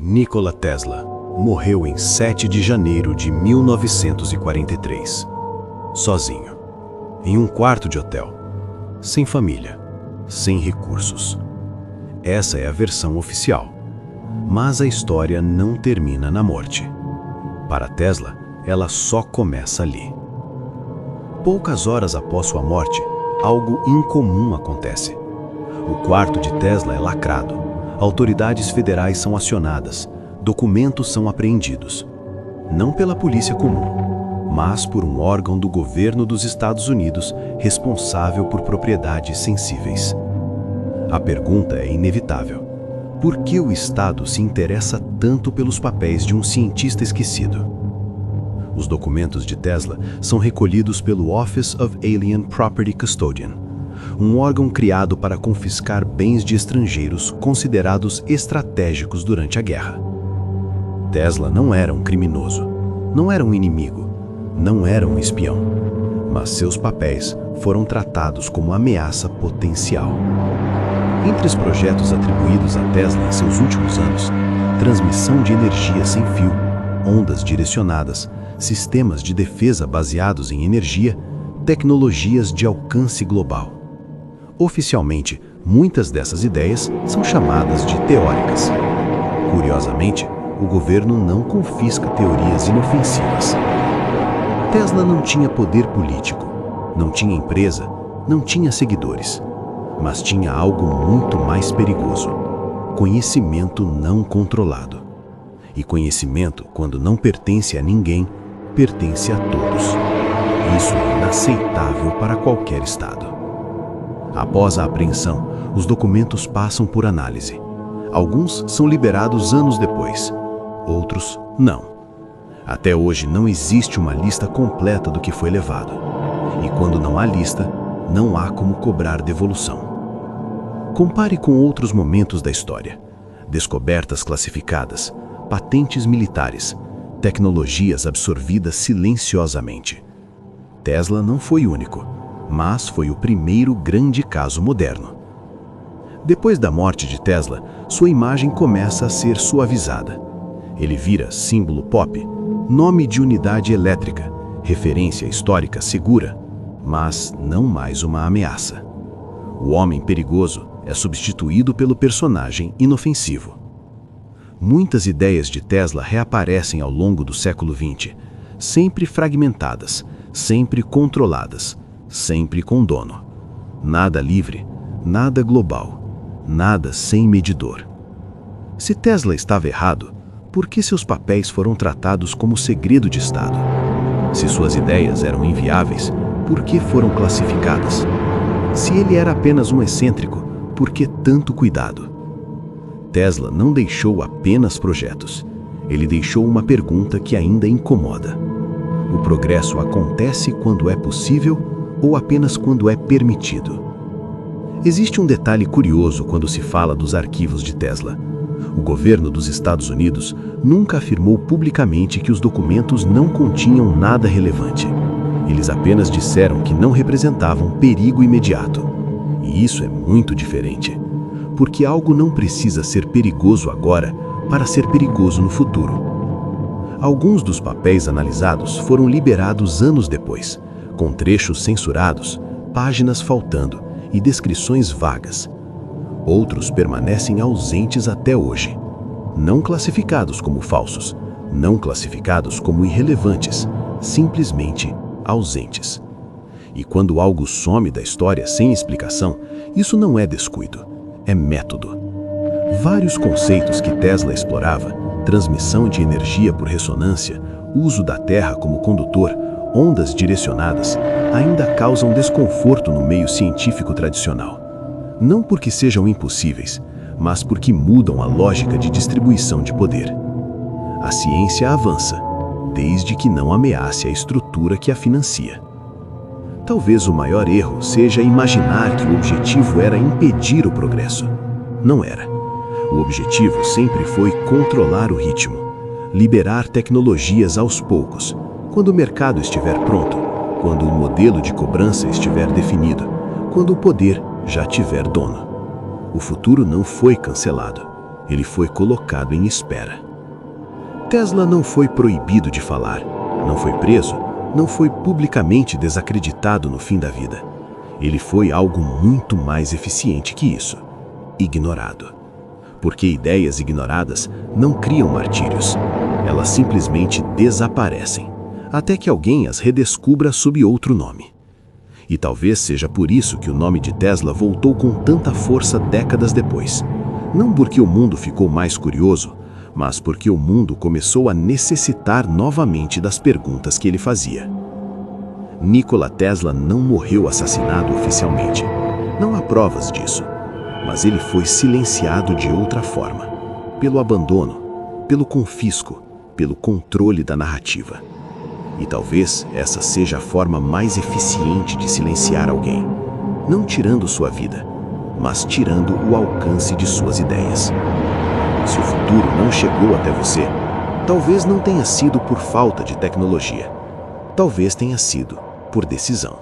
Nikola Tesla morreu em 7 de janeiro de 1943, sozinho, em um quarto de hotel, sem família, sem recursos. Essa é a versão oficial, mas a história não termina na morte. Para Tesla, ela só começa ali. Poucas horas após sua morte, algo incomum acontece. O quarto de Tesla é lacrado, autoridades federais são acionadas, documentos são apreendidos. Não pela polícia comum, mas por um órgão do governo dos Estados Unidos responsável por propriedades sensíveis. A pergunta é inevitável. Por que o Estado se interessa tanto pelos papéis de um cientista esquecido? Os documentos de Tesla são recolhidos pelo Office of Alien Property Custodian, um órgão criado para confiscar bens de estrangeiros considerados estratégicos durante a guerra. Tesla não era um criminoso, não era um inimigo, não era um espião, mas seus papéis foram tratados como ameaça potencial. Entre os projetos atribuídos a Tesla em seus últimos anos, transmissão de energia sem fio, ondas direcionadas, sistemas de defesa baseados em energia, tecnologias de alcance global. Oficialmente, muitas dessas ideias são chamadas de teóricas. Curiosamente, o governo não confisca teorias inofensivas. Tesla não tinha poder político, não tinha empresa, não tinha seguidores, mas tinha algo muito mais perigoso: conhecimento não controlado. E conhecimento, quando não pertence a ninguém, pertence a todos. Isso é inaceitável para qualquer Estado. Após a apreensão, os documentos passam por análise. Alguns são liberados anos depois, outros não. Até hoje não existe uma lista completa do que foi levado. E quando não há lista, não há como cobrar devolução. Compare com outros momentos da história: descobertas classificadas, patentes militares, tecnologias absorvidas silenciosamente. Tesla não foi único, mas foi o primeiro grande caso moderno. Depois da morte de Tesla, sua imagem começa a ser suavizada. Ele vira símbolo pop, nome de unidade elétrica, referência histórica segura, mas não mais uma ameaça. O homem perigoso é substituído pelo personagem inofensivo. Muitas ideias de Tesla reaparecem ao longo do século XX, sempre fragmentadas, sempre controladas, sempre com dono. Nada livre, nada global, nada sem medidor. Se Tesla estava errado, por que seus papéis foram tratados como segredo de Estado? Se suas ideias eram inviáveis, por que foram classificadas? Se ele era apenas um excêntrico, por que tanto cuidado? Tesla não deixou apenas projetos. Ele deixou uma pergunta que ainda incomoda: o progresso acontece quando é possível ou apenas quando é permitido? Existe um detalhe curioso quando se fala dos arquivos de Tesla. O governo dos Estados Unidos nunca afirmou publicamente que os documentos não continham nada relevante. Eles apenas disseram que não representavam perigo imediato. E isso é muito diferente, porque algo não precisa ser perigoso agora para ser perigoso no futuro. Alguns dos papéis analisados foram liberados anos depois, com trechos censurados, páginas faltando e descrições vagas. Outros permanecem ausentes até hoje, não classificados como falsos, não classificados como irrelevantes, simplesmente ausentes. E quando algo some da história sem explicação, isso não é descuido, é método. Vários conceitos que Tesla explorava, transmissão de energia por ressonância, uso da Terra como condutor, ondas direcionadas, ainda causam desconforto no meio científico tradicional. Não porque sejam impossíveis, mas porque mudam a lógica de distribuição de poder. A ciência avança, desde que não ameace a estrutura que a financia. Talvez o maior erro seja imaginar que o objetivo era impedir o progresso. Não era. O objetivo sempre foi controlar o ritmo, liberar tecnologias aos poucos, quando o mercado estiver pronto, quando o modelo de cobrança estiver definido, quando o poder já tiver dono. O futuro não foi cancelado, Ele foi colocado em espera. Tesla não foi proibido de falar, não foi preso, não foi publicamente desacreditado no fim da vida. Ele foi algo muito mais eficiente que isso: ignorado. Porque ideias ignoradas não criam martírios, elas simplesmente desaparecem, até que alguém as redescubra sob outro nome. E talvez seja por isso que o nome de Tesla voltou com tanta força décadas depois. Não porque o mundo ficou mais curioso, mas porque o mundo começou a necessitar novamente das perguntas que ele fazia. Nikola Tesla não morreu assassinado oficialmente. Não há provas disso. Mas ele foi silenciado de outra forma. Pelo abandono, pelo confisco, pelo controle da narrativa. E talvez essa seja a forma mais eficiente de silenciar alguém. Não tirando sua vida, mas tirando o alcance de suas ideias. Se o futuro não chegou até você, talvez não tenha sido por falta de tecnologia. Talvez tenha sido por decisão.